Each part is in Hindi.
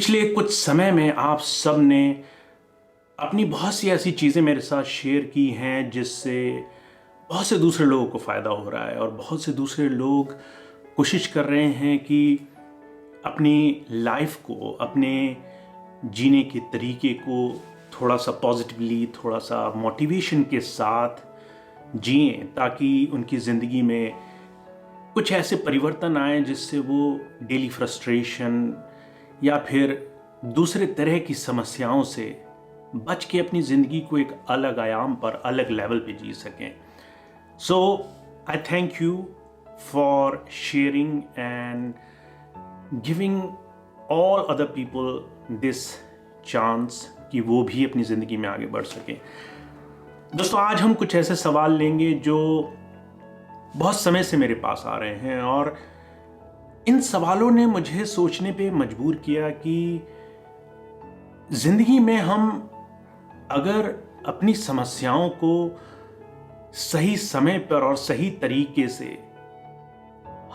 पिछले कुछ समय में आप सब ने अपनी बहुत सी ऐसी चीज़ें मेरे साथ शेयर की हैं जिससे बहुत से दूसरे लोगों को फ़ायदा हो रहा है और बहुत से दूसरे लोग कोशिश कर रहे हैं कि अपनी लाइफ को, अपने जीने के तरीके को थोड़ा सा पॉजिटिवली, थोड़ा सा मोटिवेशन के साथ जिएं ताकि उनकी ज़िंदगी में कुछ ऐसे परिवर्तन आए जिससे वो डेली फ्रस्ट्रेशन या फिर दूसरे तरह की समस्याओं से बच के अपनी ज़िंदगी को एक अलग आयाम पर, अलग लेवल पे जी सकें। So I thank you for sharing and giving all other people this chance कि वो भी अपनी ज़िंदगी में आगे बढ़ सकें। दोस्तों, आज हम कुछ ऐसे सवाल लेंगे जो बहुत समय से मेरे पास आ रहे हैं और इन सवालों ने मुझे सोचने पे मजबूर किया कि ज़िंदगी में हम अगर अपनी समस्याओं को सही समय पर और सही तरीके से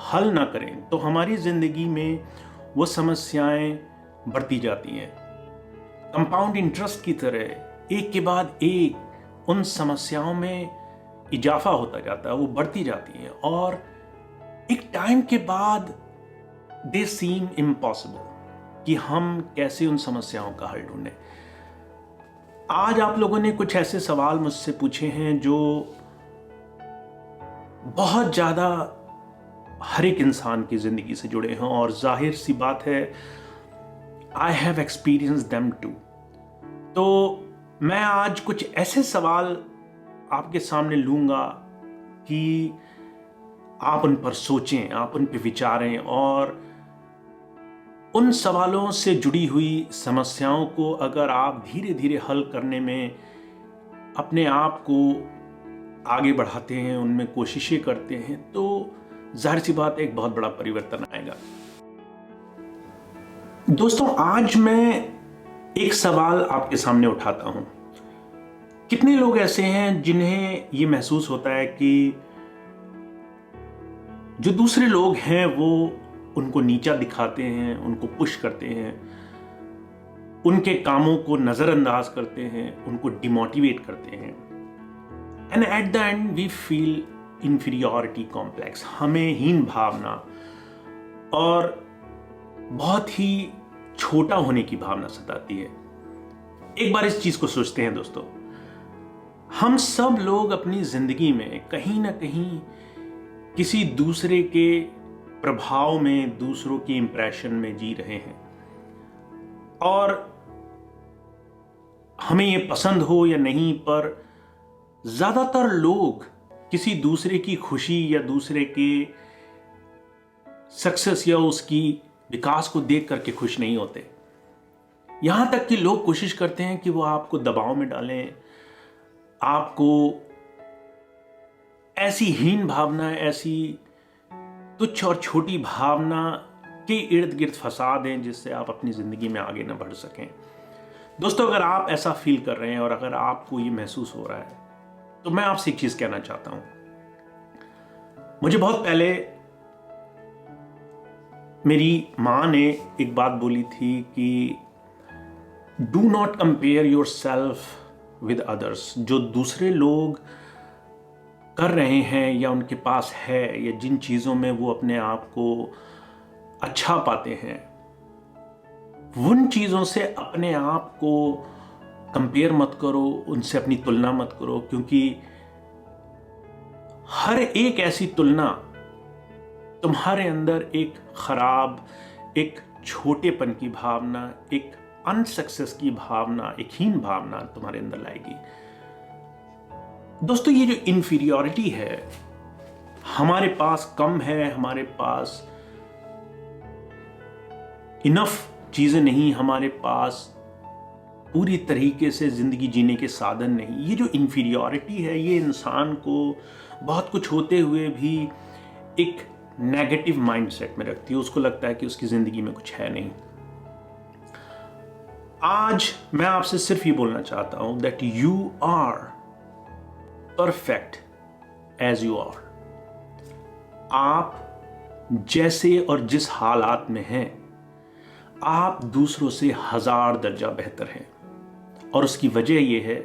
हल ना करें तो हमारी ज़िंदगी में वो समस्याएं बढ़ती जाती हैं। कंपाउंड इंटरेस्ट की तरह एक के बाद एक उन समस्याओं में इजाफा होता जाता है, वो बढ़ती जाती हैं और एक टाइम के बाद दे सीम इम्पॉसिबल कि हम कैसे उन समस्याओं का हल ढूंढें। आज आप लोगों ने कुछ ऐसे सवाल मुझसे पूछे हैं जो बहुत ज़्यादा हर एक इंसान की ज़िंदगी से जुड़े हैं और जाहिर सी बात है, I have experience them too. तो मैं आज कुछ ऐसे सवाल आपके सामने लूँगा कि आप उन पर सोचें, आप उन पर विचारें और उन सवालों से जुड़ी हुई समस्याओं को अगर आप धीरे धीरे हल करने में अपने आप को आगे बढ़ाते हैं, उनमें कोशिशें करते हैं, तो जाहिर सी बात एक बहुत बड़ा परिवर्तन आएगा। दोस्तों, आज मैं एक सवाल आपके सामने उठाता हूं। कितने लोग ऐसे हैं जिन्हें ये महसूस होता है कि जो दूसरे लोग हैं वो उनको नीचा दिखाते हैं, उनको पुश करते हैं, उनके कामों को नज़रअंदाज करते हैं, उनको डिमोटिवेट करते हैं and at the end we feel inferiority complex, हमें हीन भावना और बहुत ही छोटा होने की भावना सताती है। एक बार इस चीज को सोचते हैं दोस्तों, हम सब लोग अपनी जिंदगी में कहीं ना कहीं किसी दूसरे के प्रभाव में, दूसरों के इंप्रेशन में जी रहे हैं और हमें ये पसंद हो या नहीं, पर ज्यादातर लोग किसी दूसरे की खुशी या दूसरे के सक्सेस या उसकी विकास को देख करके खुश नहीं होते। यहां तक कि लोग कोशिश करते हैं कि वो आपको दबाव में डालें, आपको ऐसी हीन भावना, ऐसी तुच्छ और छोटी भावना के इर्द गिर्द फंसा दें जिससे आप अपनी जिंदगी में आगे न बढ़ सकें। दोस्तों, अगर आप ऐसा फील कर रहे हैं और अगर आपको ये महसूस हो रहा है तो मैं आपसे एक चीज कहना चाहता हूं। मुझे बहुत पहले मेरी मां ने एक बात बोली थी कि do not compare your self with others. जो दूसरे लोग कर रहे हैं या उनके पास है या जिन चीज़ों में वो अपने आप को अच्छा पाते हैं, उन चीज़ों से अपने आप को कंपेयर मत करो, उनसे अपनी तुलना मत करो, क्योंकि हर एक ऐसी तुलना तुम्हारे अंदर एक खराब, एक छोटेपन की भावना, एक अनसक्सेस की भावना, एक हीन भावना तुम्हारे अंदर लाएगी। दोस्तों, ये जो इंफीरियॉरिटी है, हमारे पास कम है, हमारे पास इनफ चीजें नहीं, हमारे पास पूरी तरीके से जिंदगी जीने के साधन नहीं, ये जो इंफीरियॉरिटी है ये इंसान को बहुत कुछ होते हुए भी एक नेगेटिव माइंडसेट में रखती है। उसको लगता है कि उसकी जिंदगी में कुछ है नहीं। आज मैं आपसे सिर्फ ये बोलना चाहता हूं that you are perfect as you are. आप जैसे और जिस हालात में हैं, आप दूसरों से 1000 दर्जा बेहतर हैं। और उसकी वजह यह है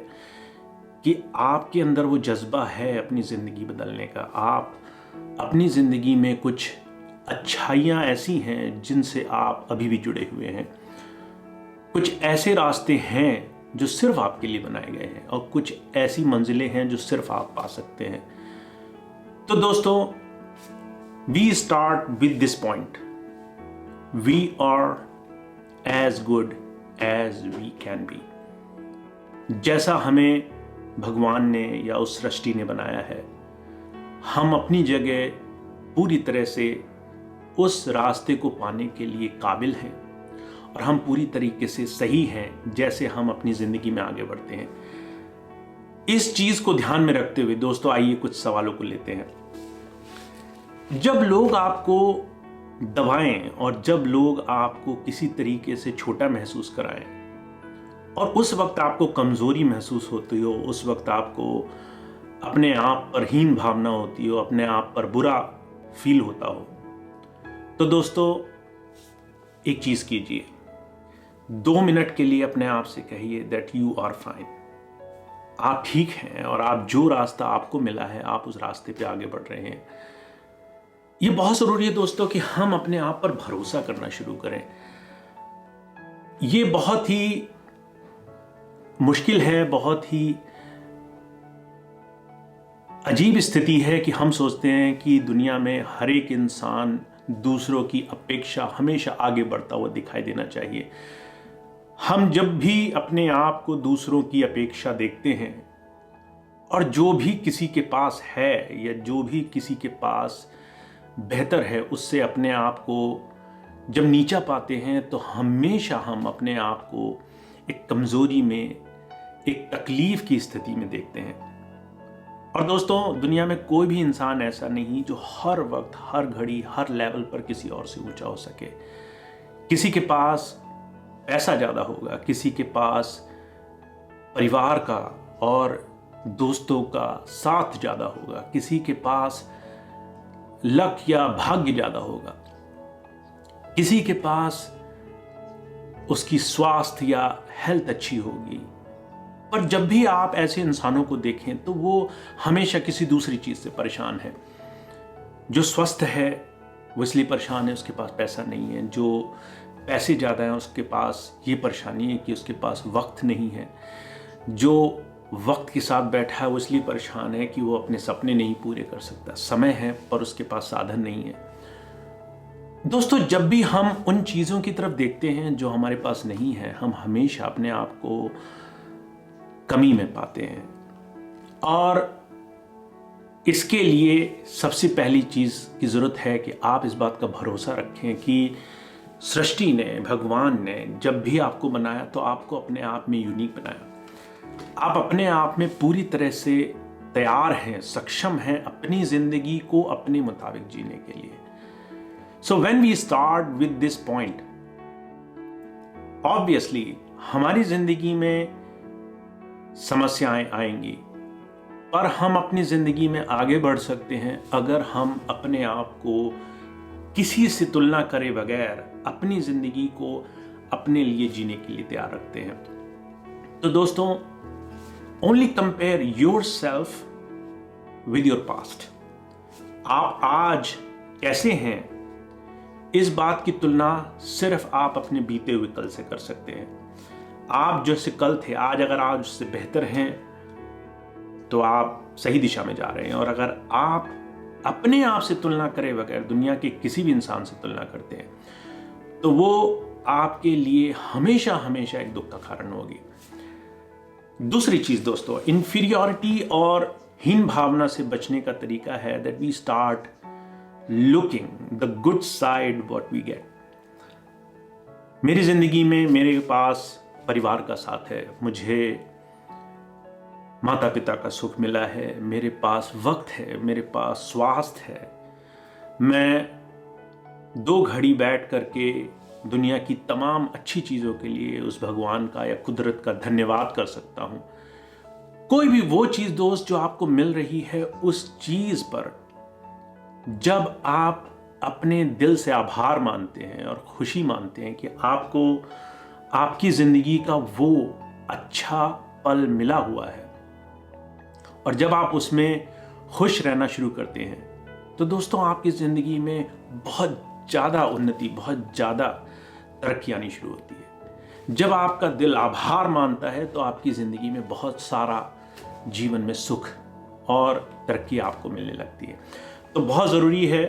कि आपके अंदर वो जज्बा है अपनी ज़िंदगी बदलने का। आप अपनी ज़िंदगी में कुछ अच्छाइयाँ ऐसी हैं जिनसे आप अभी भी जुड़े हुए हैं। कुछ ऐसे रास्ते हैं जो सिर्फ आपके लिए बनाए गए हैं और कुछ ऐसी मंजिलें हैं जो सिर्फ आप पा सकते हैं। तो दोस्तों, we start with this point, we are as good as we can be. जैसा हमें भगवान ने या उस सृष्टि ने बनाया है, हम अपनी जगह पूरी तरह से उस रास्ते को पाने के लिए काबिल हैं और हम पूरी तरीके से सही हैं जैसे हम अपनी ज़िंदगी में आगे बढ़ते हैं। इस चीज़ को ध्यान में रखते हुए दोस्तों, आइए कुछ सवालों को लेते हैं। जब लोग आपको दबाएं और जब लोग आपको किसी तरीके से छोटा महसूस कराएं और उस वक्त आपको कमज़ोरी महसूस होती हो, उस वक्त आपको अपने आप पर हीन भावना होती हो, अपने आप पर बुरा फील होता हो, तो दोस्तों एक चीज़ कीजिए, 2 मिनट के लिए अपने आप से कहिए दैट यू आर फाइन। आप ठीक हैं और आप जो रास्ता आपको मिला है, आप उस रास्ते पे आगे बढ़ रहे हैं। ये बहुत ज़रूरी है दोस्तों कि हम अपने आप पर भरोसा करना शुरू करें। ये बहुत ही मुश्किल है, बहुत ही अजीब स्थिति है कि हम सोचते हैं कि दुनिया में हर एक इंसान दूसरों की अपेक्षा हमेशा आगे बढ़ता हुआ दिखाई देना चाहिए। हम जब भी अपने आप को दूसरों की अपेक्षा देखते हैं और जो भी किसी के पास है या जो भी किसी के पास बेहतर है, उससे अपने आप को जब नीचा पाते हैं, तो हमेशा हम अपने आप को एक कमज़ोरी में, एक तकलीफ की स्थिति में देखते हैं। और दोस्तों, दुनिया में कोई भी इंसान ऐसा नहीं जो हर वक्त, हर घड़ी, हर लेवल पर किसी और से ऊंचा हो सके। किसी के पास पैसा ज़्यादा होगा, किसी के पास परिवार का और दोस्तों का साथ ज़्यादा होगा, किसी के पास लक या भाग्य ज़्यादा होगा, किसी के पास उसकी स्वास्थ्य या हेल्थ अच्छी होगी। पर जब भी आप ऐसे इंसानों को देखें तो वो हमेशा किसी दूसरी चीज़ से परेशान है। जो स्वस्थ है वो इसलिए परेशान है उसके पास पैसा नहीं है, जो पैसे ज़्यादा हैं उसके पास ये परेशानी है कि उसके पास वक्त नहीं है, जो वक्त के साथ बैठा है वो इसलिए परेशान है कि वो अपने सपने नहीं पूरे कर सकता। समय है पर उसके पास साधन नहीं है। दोस्तों, जब भी हम उन चीज़ों की तरफ देखते हैं जो हमारे पास नहीं है, हम हमेशा अपने आप को कमी में पाते हैं। और इसके लिए सबसे पहली चीज़ की ज़रूरत है कि आप इस बात का भरोसा रखें कि सृष्टि ने, भगवान ने जब भी आपको बनाया तो आपको अपने आप में यूनिक बनाया। आप अपने आप में पूरी तरह से तैयार हैं, सक्षम हैं अपनी ज़िंदगी को अपने मुताबिक जीने के लिए। So when we start with this point, obviously हमारी ज़िंदगी में समस्याएं आएंगी, पर हम अपनी ज़िंदगी में आगे बढ़ सकते हैं अगर हम अपने आप को किसी से तुलना करे बगैर अपनी ज़िंदगी को अपने लिए जीने के लिए तैयार रखते हैं। तो दोस्तों, only compare your self with your past. आप आज कैसे हैं, इस बात की तुलना सिर्फ आप अपने बीते हुए कल से कर सकते हैं। आप जैसे कल थे, आज अगर आज उससे बेहतर हैं तो आप सही दिशा में जा रहे हैं। और अगर आप अपने आप से तुलना करे बगैर दुनिया के किसी भी इंसान से तुलना करते हैं तो वो आपके लिए हमेशा हमेशा एक दुख का कारण होगी। दूसरी चीज दोस्तों, इंफीरियॉरिटी और हीन भावना से बचने का तरीका है that we start looking the good side what we get. मेरी जिंदगी में मेरे पास परिवार का साथ है, मुझे माता पिता का सुख मिला है, मेरे पास वक्त है, मेरे पास स्वास्थ्य है, मैं 2 घड़ी बैठ करके दुनिया की तमाम अच्छी चीज़ों के लिए उस भगवान का या कुदरत का धन्यवाद कर सकता हूँ। कोई भी वो चीज़ दोस्त जो आपको मिल रही है, उस चीज़ पर जब आप अपने दिल से आभार मानते हैं और खुशी मानते हैं कि आपको आपकी ज़िंदगी का वो अच्छा पल मिला हुआ है, और जब आप उसमें खुश रहना शुरू करते हैं तो दोस्तों आपकी ज़िंदगी में बहुत ज़्यादा उन्नति, बहुत ज़्यादा तरक्की आनी शुरू होती है। जब आपका दिल आभार मानता है तो आपकी ज़िंदगी में बहुत सारा जीवन में सुख और तरक्की आपको मिलने लगती है। तो बहुत ज़रूरी है,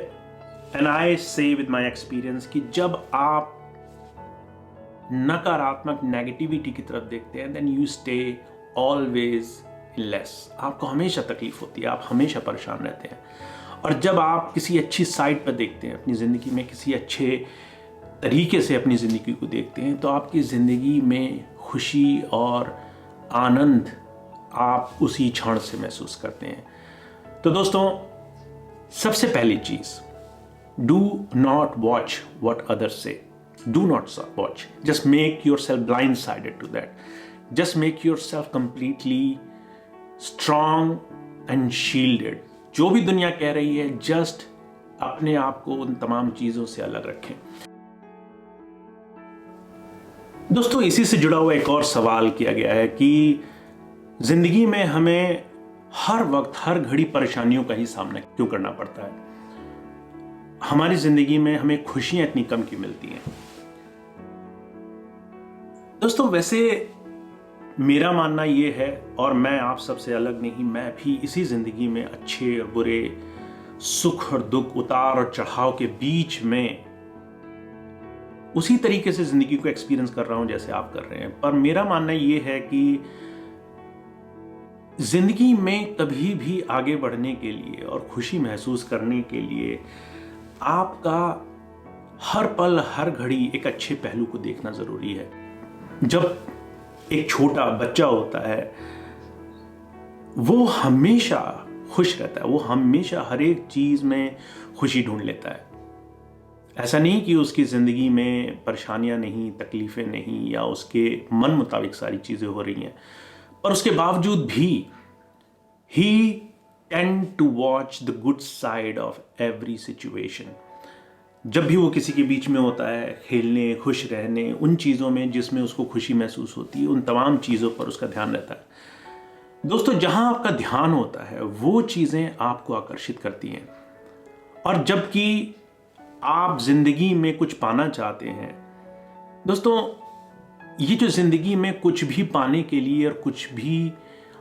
एंड आई से विद माई एक्सपीरियंस, कि जब आप नकारात्मक नेगेटिविटी की तरफ देखते हैं then you stay always less. आपको हमेशा तकलीफ होती है, आप हमेशा परेशान रहते हैं। और जब आप किसी अच्छी साइड पर देखते हैं अपनी ज़िंदगी में, किसी अच्छे तरीके से अपनी ज़िंदगी को देखते हैं, तो आपकी ज़िंदगी में खुशी और आनंद आप उसी क्षण से महसूस करते हैं। तो दोस्तों, सबसे पहली चीज़, do not watch what others से। Do not watch, just make yourself blind sided to that. Just make yourself completely strong and shielded. जो भी दुनिया कह रही है, जस्ट अपने आप को उन तमाम चीज़ों से अलग रखें। दोस्तों, इसी से जुड़ा हुआ एक और सवाल किया गया है कि ज़िंदगी में हमें हर वक्त, हर घड़ी परेशानियों का ही सामना क्यों करना पड़ता है? हमारी ज़िंदगी में हमें खुशियां इतनी कम क्यों मिलती हैं? दोस्तों, वैसे मेरा मानना ये है, और मैं आप सबसे अलग नहीं, मैं भी इसी ज़िंदगी में अच्छे और बुरे, सुख और दुख, उतार और चढ़ाव के बीच में उसी तरीके से ज़िंदगी को एक्सपीरियंस कर रहा हूं जैसे आप कर रहे हैं। पर मेरा मानना ये है कि ज़िंदगी में कभी भी आगे बढ़ने के लिए और खुशी महसूस करने के लिए आपका हर पल, हर घड़ी एक अच्छे पहलू को देखना ज़रूरी है। जब एक छोटा बच्चा होता है, वो हमेशा खुश रहता है, वो हमेशा हर एक चीज़ में खुशी ढूंढ लेता है। ऐसा नहीं कि उसकी ज़िंदगी में परेशानियां नहीं, तकलीफ़ें नहीं, या उसके मन मुताबिक सारी चीज़ें हो रही हैं, पर उसके बावजूद भी he tend to watch the good side of every situation। जब भी वो किसी के बीच में होता है, खेलने, खुश रहने, उन चीज़ों में जिसमें उसको खुशी महसूस होती है, उन तमाम चीज़ों पर उसका ध्यान रहता है। दोस्तों, जहां आपका ध्यान होता है वो चीज़ें आपको आकर्षित करती हैं। और जबकि आप ज़िंदगी में कुछ पाना चाहते हैं, दोस्तों, ये जो ज़िंदगी में कुछ भी पाने के लिए और कुछ भी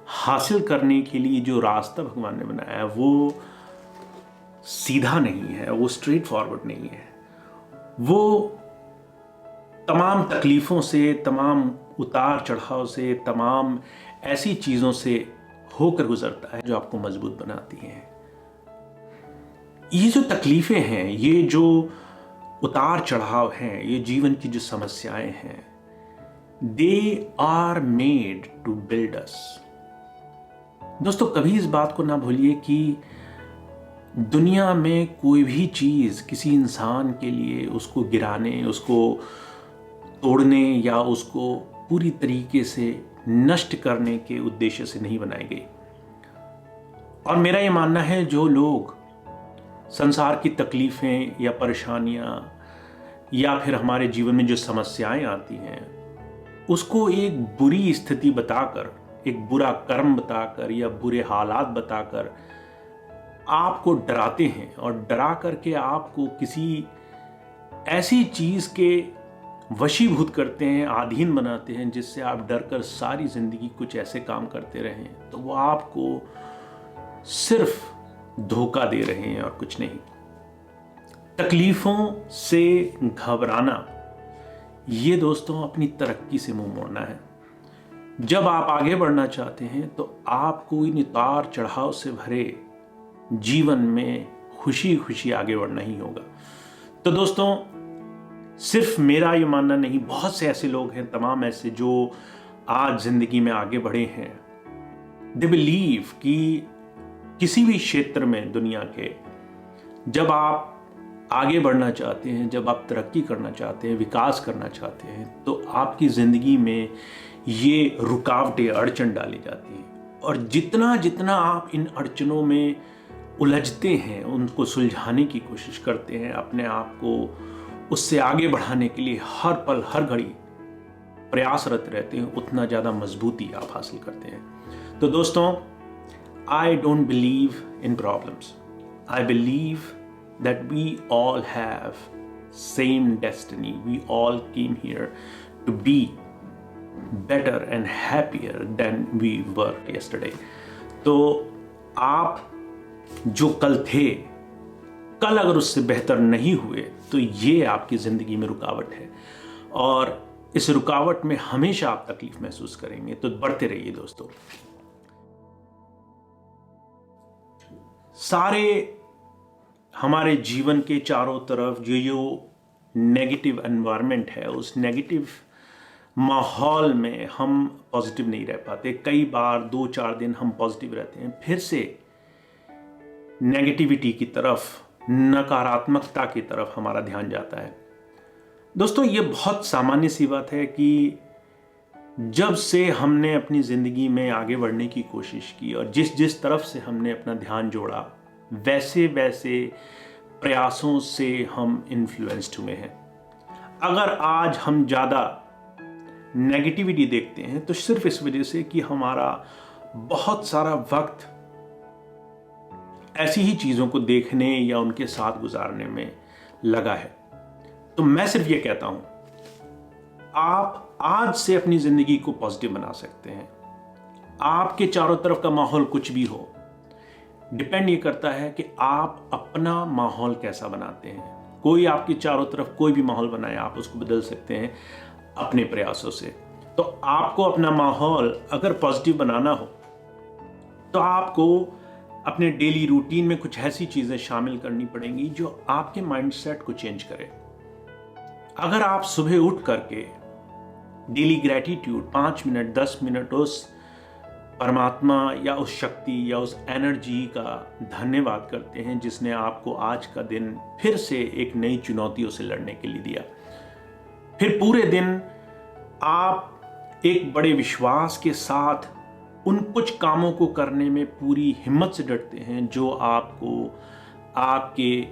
हासिल करने के लिए जो रास्ता भगवान ने बनाया है, वो सीधा नहीं है, वो स्ट्रेट फॉरवर्ड नहीं है। वो तमाम तकलीफ़ों से, तमाम उतार चढ़ाव से, तमाम ऐसी चीज़ों से होकर गुजरता है जो आपको मजबूत बनाती हैं। ये जो तकलीफ़ें हैं, ये जो उतार चढ़ाव हैं, ये जीवन की जो समस्याएं हैं, they are made to build us. दोस्तों, कभी इस बात को ना भूलिए कि दुनिया में कोई भी चीज़ किसी इंसान के लिए उसको गिराने, उसको तोड़ने या उसको पूरी तरीके से नष्ट करने के उद्देश्य से नहीं बनाई गई। और मेरा ये मानना है, जो लोग संसार की तकलीफ़ें या परेशानियां या फिर हमारे जीवन में जो समस्याएं आती हैं, उसको एक बुरी स्थिति बताकर, एक बुरा कर्म बताकर या बुरे हालात बताकर आपको डराते हैं, और डरा करके आपको किसी ऐसी चीज़ के वशीभूत करते हैं, अधीन बनाते हैं, जिससे आप डर कर सारी ज़िंदगी कुछ ऐसे काम करते रहें, तो वो आपको सिर्फ धोखा दे रहे हैं और कुछ नहीं। तकलीफ़ों से घबराना, ये दोस्तों अपनी तरक्की से मुंह मोड़ना है। जब आप आगे बढ़ना चाहते हैं तो आपको इन उतार चढ़ाव से भरे जीवन में खुशी खुशी आगे बढ़ना ही होगा। तो दोस्तों, सिर्फ मेरा ये मानना नहीं, बहुत से ऐसे लोग हैं, तमाम ऐसे जो आज जिंदगी में आगे बढ़े हैं। दे बिलीव कि किसी भी क्षेत्र में दुनिया के, जब आप आगे बढ़ना चाहते हैं, जब आप तरक्की करना चाहते हैं, विकास करना चाहते हैं, तो आपकी ज़िंदगी में ये रुकावटें, अड़चन डाली जाती हैं। और जितना जितना आप इन अड़चनों में उलझते हैं, उनको सुलझाने की कोशिश करते हैं, अपने आप को उससे आगे बढ़ाने के लिए हर पल हर घड़ी प्रयासरत रहते हैं, उतना ज़्यादा मजबूती आप हासिल करते हैं। तो दोस्तों, I don't believe in problems, I believe that we all have same destiny, we all came here to be better and happier than we were yesterday. तो आप जो कल थे, कल अगर उससे बेहतर नहीं हुए तो ये आपकी जिंदगी में रुकावट है, और इस रुकावट में हमेशा आप तकलीफ महसूस करेंगे। तो बढ़ते रहिए दोस्तों। सारे हमारे जीवन के चारों तरफ जो नेगेटिव एनवायरनमेंट है, उस नेगेटिव माहौल में हम पॉजिटिव नहीं रह पाते। कई बार 2-4 दिन हम पॉजिटिव रहते हैं, फिर से नेगेटिविटी की तरफ, नकारात्मकता की तरफ हमारा ध्यान जाता है। दोस्तों, ये बहुत सामान्य सी बात है कि जब से हमने अपनी ज़िंदगी में आगे बढ़ने की कोशिश की और जिस जिस तरफ से हमने अपना ध्यान जोड़ा, वैसे वैसे प्रयासों से हम इन्फ्लुएंस्ड हुए हैं। अगर आज हम ज़्यादा नेगेटिविटी देखते हैं तो सिर्फ इस वजह से कि हमारा बहुत सारा वक्त ऐसी ही चीज़ों को देखने या उनके साथ गुजारने में लगा है। तो मैं सिर्फ ये कहता हूं, आप आज से अपनी जिंदगी को पॉजिटिव बना सकते हैं। आपके चारों तरफ का माहौल कुछ भी हो, डिपेंड ये करता है कि आप अपना माहौल कैसा बनाते हैं। कोई आपके चारों तरफ कोई भी माहौल बनाए, आप उसको बदल सकते हैं अपने प्रयासों से। तो आपको अपना माहौल अगर पॉजिटिव बनाना हो तो आपको अपने डेली रूटीन में कुछ ऐसी चीजें शामिल करनी पड़ेंगी जो आपके माइंडसेट को चेंज करे। अगर आप सुबह उठ करके डेली ग्रेटिट्यूड 5 मिनट 10 मिनट उस परमात्मा या उस शक्ति या उस एनर्जी का धन्यवाद करते हैं जिसने आपको आज का दिन फिर से एक नई चुनौतियों से लड़ने के लिए दिया, फिर पूरे दिन आप एक बड़े विश्वास के साथ उन कुछ कामों को करने में पूरी हिम्मत से डटते हैं जो आपको आपके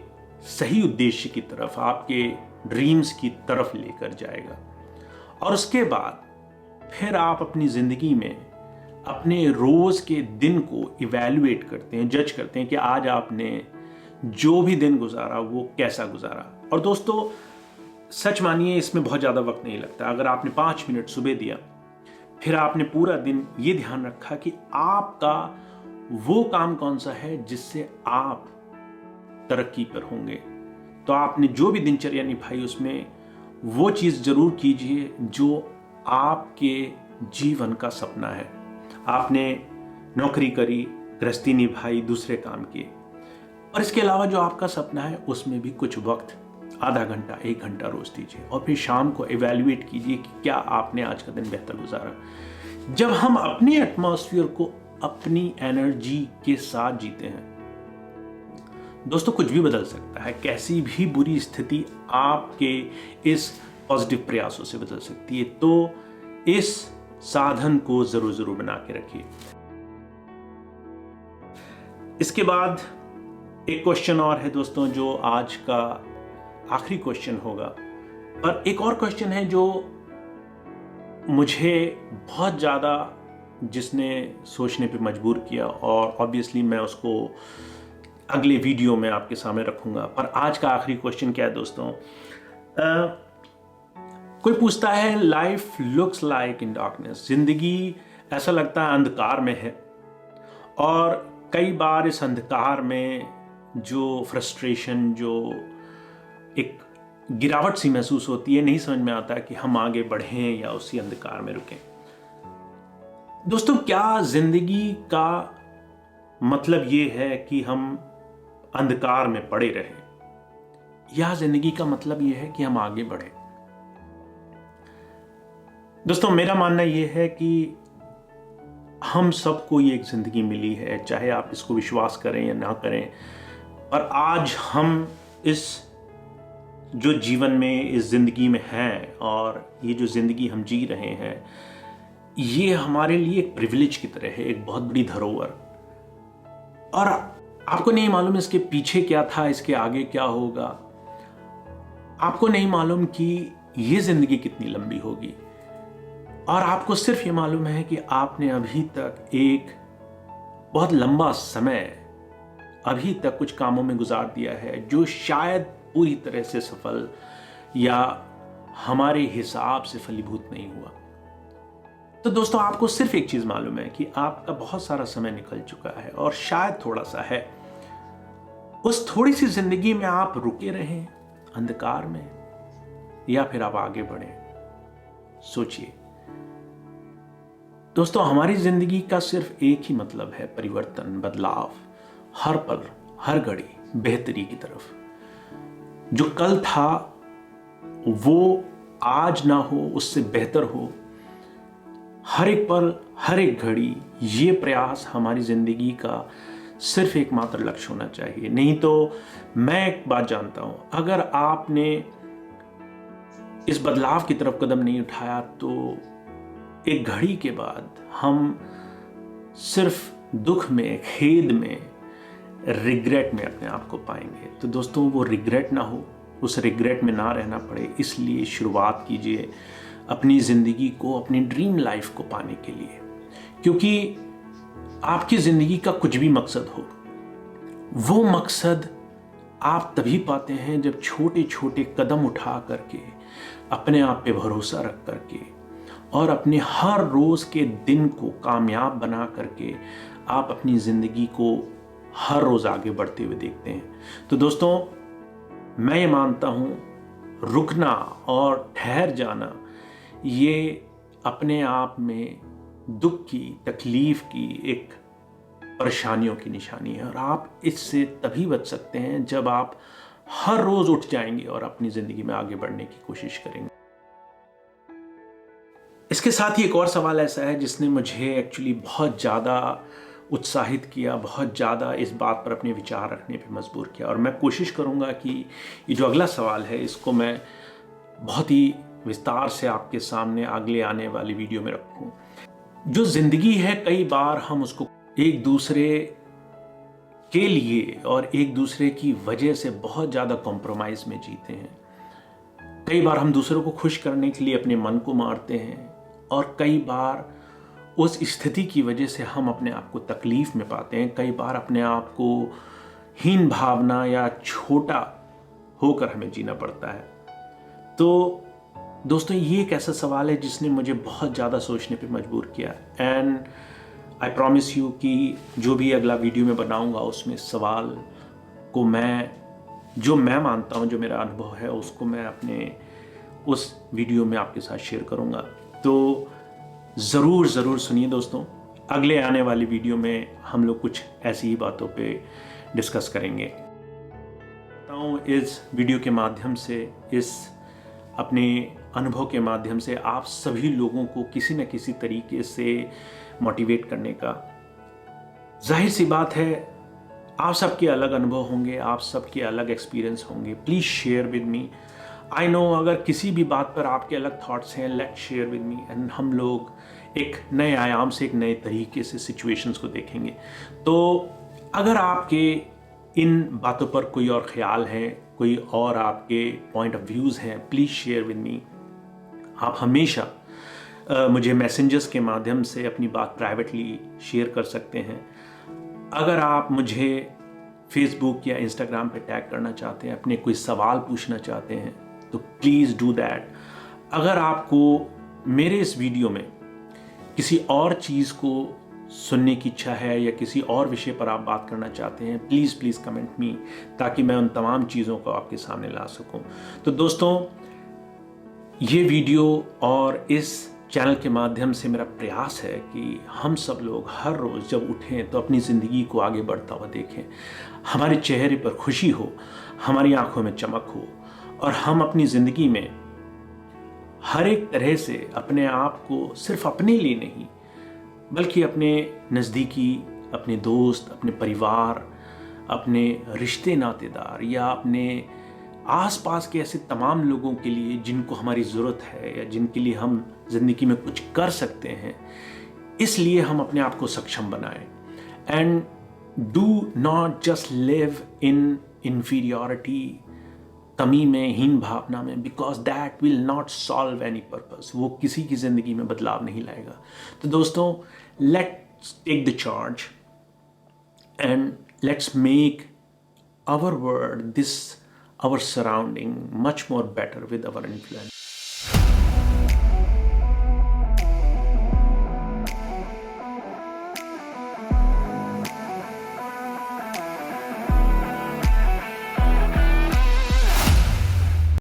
सही उद्देश्य की तरफ, आपके ड्रीम्स की तरफ लेकर जाएगा। और उसके बाद फिर आप अपनी ज़िंदगी में अपने रोज़ के दिन को इवैल्यूएट करते हैं, जज करते हैं कि आज आपने जो भी दिन गुजारा वो कैसा गुजारा। और दोस्तों, सच मानिए, इसमें बहुत ज़्यादा वक्त नहीं लगता। अगर आपने 5 मिनट सुबह दिया, फिर आपने पूरा दिन ये ध्यान रखा कि आपका वो काम कौन सा है जिससे आप तरक्की पर होंगे, तो आपने जो भी दिनचर्या निभाई उसमें वो चीज़ जरूर कीजिए जो आपके जीवन का सपना है। आपने नौकरी करी, गृहस्थी निभाई, दूसरे काम किए, और इसके अलावा जो आपका सपना है उसमें भी कुछ वक्त, आधा घंटा 1 घंटा रोज दीजिए। और फिर शाम को इवैल्यूएट कीजिए कि क्या आपने आज का दिन बेहतर गुजारा। जब हम अपने एटमॉस्फेयर को अपनी एनर्जी के साथ जीते हैं दोस्तों, कुछ भी बदल सकता है। कैसी भी बुरी स्थिति आपके इस पॉजिटिव प्रयासों से बदल सकती है। तो इस साधन को जरूर बना के रखिए। इसके बाद एक क्वेश्चन और है दोस्तों, जो आज का आखिरी क्वेश्चन होगा। पर एक और क्वेश्चन है जो मुझे बहुत ज़्यादा, जिसने सोचने पे मजबूर किया, और ऑब्वियसली मैं उसको अगले वीडियो में आपके सामने रखूंगा। पर आज का आखिरी क्वेश्चन क्या है दोस्तों? कोई पूछता है, life looks like in darkness, जिंदगी ऐसा लगता है अंधकार में है, और कई बार इस अंधकार में जो फ्रस्ट्रेशन, जो एक गिरावट सी महसूस होती है, नहीं समझ में आता कि हम आगे बढ़ें या उसी अंधकार में रुकें। दोस्तों, क्या जिंदगी का मतलब ये है कि हम अंधकार में पड़े रहें, या जिंदगी का मतलब ये है कि हम आगे बढ़ें? दोस्तों, मेरा मानना ये है कि हम सबको ये एक जिंदगी मिली है, चाहे आप इसको विश्वास करें या ना करें, पर आज हम इस जो जीवन में, इस जिंदगी में हैं, और ये जो जिंदगी हम जी रहे हैं, ये हमारे लिए एक प्रिविलेज की तरह है, एक बहुत बड़ी धरोहर। और आपको नहीं मालूम इसके पीछे क्या था, इसके आगे क्या होगा। आपको नहीं मालूम कि ये जिंदगी कितनी लंबी होगी, और आपको सिर्फ ये मालूम है कि आपने अभी तक एक बहुत लंबा समय अभी तक कुछ कामों में गुजार दिया है जो शायद पूरी तरह से सफल या हमारे हिसाब से फलीभूत नहीं हुआ। तो दोस्तों, आपको सिर्फ एक चीज मालूम है कि आपका बहुत सारा समय निकल चुका है और शायद थोड़ा सा है। उस थोड़ी सी जिंदगी में आप रुके रहें अंधकार में, या फिर आप आगे बढ़े। सोचिए दोस्तों, हमारी जिंदगी का सिर्फ एक ही मतलब है, परिवर्तन, बदलाव, हर पल हर घड़ी बेहतरी की तरफ। जो कल था वो आज ना हो, उससे बेहतर हो। हर एक पल हर एक घड़ी ये प्रयास हमारी जिंदगी का सिर्फ एकमात्र लक्ष्य होना चाहिए। नहीं तो मैं एक बात जानता हूं, अगर आपने इस बदलाव की तरफ कदम नहीं उठाया तो एक घड़ी के बाद हम सिर्फ दुख में, खेद में, रिग्रेट में अपने आप को पाएंगे। तो दोस्तों, वो रिग्रेट ना हो, उस रिग्रेट में ना रहना पड़े, इसलिए शुरुआत कीजिए अपनी ज़िंदगी को, अपनी ड्रीम लाइफ को पाने के लिए। क्योंकि आपकी ज़िंदगी का कुछ भी मकसद हो, वो मकसद आप तभी पाते हैं जब छोटे छोटे कदम उठा करके, अपने आप पे भरोसा रख करके और अपने हर रोज़ के दिन को कामयाब बना करके आप अपनी ज़िंदगी को हर रोज़ आगे बढ़ते हुए देखते हैं। तो दोस्तों, मैं ये मानता हूँ रुकना और ठहर जाना ये अपने आप में दुख की, तकलीफ की, एक परेशानियों की निशानी है, और आप इससे तभी बच सकते हैं जब आप हर रोज उठ जाएंगे और अपनी जिंदगी में आगे बढ़ने की कोशिश करेंगे। इसके साथ ही एक और सवाल ऐसा है जिसने मुझे एक्चुअली बहुत ज़्यादा उत्साहित किया, बहुत ज़्यादा इस बात पर अपने विचार रखने पे मजबूर किया, और मैं कोशिश करूँगा कि ये जो अगला सवाल है इसको मैं बहुत ही विस्तार से आपके सामने अगले आने वाली वीडियो में रखूँ। जो ज़िंदगी है, कई बार हम उसको एक दूसरे के लिए और एक दूसरे की वजह से बहुत ज़्यादा कॉम्प्रोमाइज़ में जीते हैं। कई बार हम दूसरों को खुश करने के लिए अपने मन को मारते हैं, और कई बार उस स्थिति की वजह से हम अपने आप को तकलीफ में पाते हैं। कई बार अपने आप को हीन भावना या छोटा होकर हमें जीना पड़ता है। तो दोस्तों, ये एक ऐसा सवाल है जिसने मुझे बहुत ज़्यादा सोचने पे मजबूर किया, एंड आई प्रॉमिस यू कि जो भी अगला वीडियो में बनाऊंगा उसमें सवाल को जो मैं मानता हूँ, जो मेरा अनुभव है, उसको मैं अपने उस वीडियो में आपके साथ शेयर करूँगा। तो ज़रूर सुनिए दोस्तों, अगले आने वाली वीडियो में हम लोग कुछ ऐसी ही बातों पे डिस्कस करेंगे। इस वीडियो के माध्यम से, इस अपने अनुभव के माध्यम से आप सभी लोगों को किसी न किसी तरीके से मोटिवेट करने का। जाहिर सी बात है, आप सबके अलग अनुभव होंगे, आप सबके अलग एक्सपीरियंस होंगे। Please share with me. I know अगर किसी भी बात पर आपके अलग थॉट्स हैं, let's share with me, and हम लोग एक नए आयाम से, एक नए तरीके से सिचुएशंस को देखेंगे। तो अगर आपके इन बातों पर कोई और ख्याल हैं, कोई और आपके पॉइंट ऑफ व्यूज़ हैं, प्लीज़ शेयर विद मी। आप हमेशा मुझे मैसेंजर्स के माध्यम से अपनी बात प्राइवेटली शेयर कर सकते हैं। अगर आप मुझे फेसबुक या इंस्टाग्राम पे टैग करना चाहते हैं, अपने कोई सवाल पूछना चाहते हैं, तो प्लीज़ डू दैट। अगर आपको मेरे इस वीडियो में किसी और चीज़ को सुनने की इच्छा है या किसी और विषय पर आप बात करना चाहते हैं, प्लीज़ कमेंट मी, ताकि मैं उन तमाम चीज़ों को आपके सामने ला सकूं। तो दोस्तों, ये वीडियो और इस चैनल के माध्यम से मेरा प्रयास है कि हम सब लोग हर रोज़ जब उठें तो अपनी ज़िंदगी को आगे बढ़ता हुआ देखें, हमारे चेहरे पर खुशी हो, हमारी आंखों में चमक हो, और हम अपनी ज़िंदगी में हर एक तरह से अपने आप को सिर्फ अपने लिए नहीं, बल्कि अपने नज़दीकी, अपने दोस्त, अपने परिवार, अपने रिश्ते नातेदार या अपने आसपास के ऐसे तमाम लोगों के लिए जिनको हमारी ज़रूरत है या जिनके लिए हम ज़िंदगी में कुछ कर सकते हैं, इसलिए हम अपने आप को सक्षम बनाएं। And do not just live in inferiority, कमी में, हीन भावना में, because that will not solve any purpose. वो किसी की ज़िंदगी में बदलाव नहीं लाएगा। तो दोस्तों, let's take the charge and let's make our world, this, our surrounding much more better with our influence.